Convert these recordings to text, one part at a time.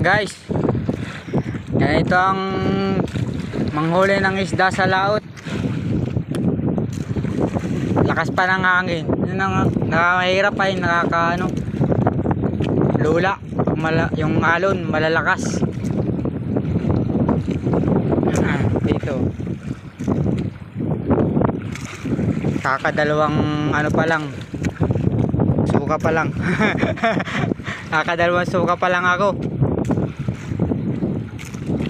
Ayan guys, ganito ang manghuli ng isda sa laot. Lakas pa ng hangin. Yun ang nakakahirap pa yun, nakakaano, lula yung alon malalakas. Dito kakadalawang ano pa lang, suka pa lang. Kakadalawang suka pa lang ako.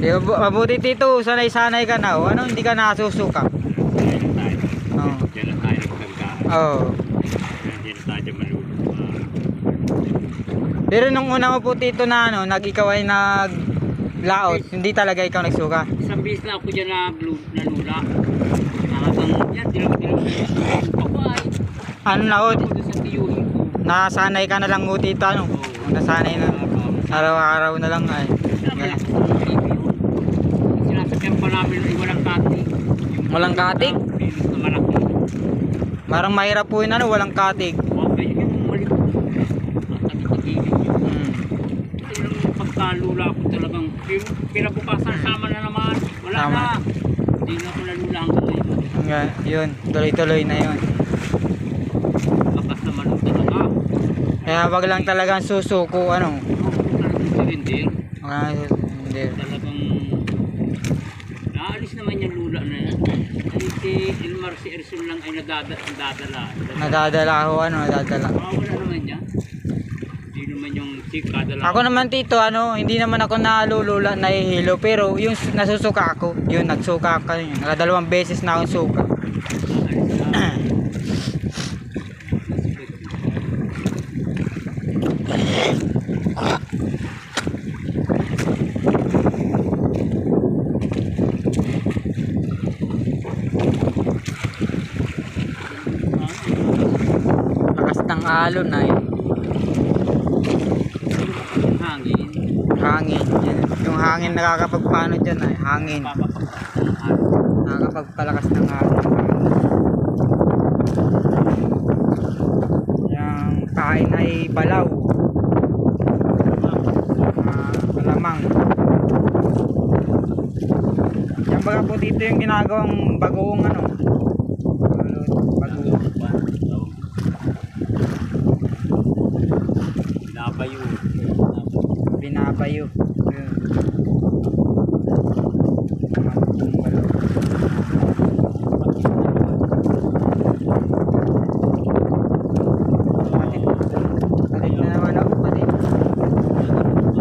Mabuti dito, sanay-sanay ka na. Ano, hindi ka nasusuka. Oo. Oh. Pero nung una mo po dito na ano, ikaw ay naglaot, hindi talaga ikaw nagsuka. Isang bis na ako dyan na lula. Hanggang yan, dilaw-dilaw. Ano laot? Ako doon sa tiyuhin ko. Nasanay ka na lang mo dito, ano? Nasanay na. Araw-araw na lang ay. Sinasakyan pa namin ay walang katig. Walang katig? Na malaki. Parang mahirap po yun, ano, walang katig. Okay, yung malikot. Ito yung pagkalula ko talagang pinabukasan sama na naman. Wala Tama. na. Hindi na ako nalula hanggang ngayon. Yun, tuloy-tuloy na yun. Bakas naman ang talaga. Kaya wag lang talagang susuko, ano. Hindi. Hindi. Talagang naalis naman yung lula na yan. Si Elmar, si Erson lang ay nadadala. Nadadala ako, ano, nadadala. Wala naman yan. Hindi naman yung kadala. Ako naman tito, ano, hindi naman ako nalulula, nahihilo, pero yung nasusuka ako, yun, nagsuka ako yun. Nakadalawang beses na akong suka. Lakas ng alon na yun. Hangin. Hangin. Yan. Yung hangin nakakapagpano dyan ay hangin. Nakakapagpalakas ng hangin. Yung kain ay balaw. Kalamang. Yan baga po dito yung ginagawang bagoong ano. Bagoong. Binabayo. Binabayo. Yun.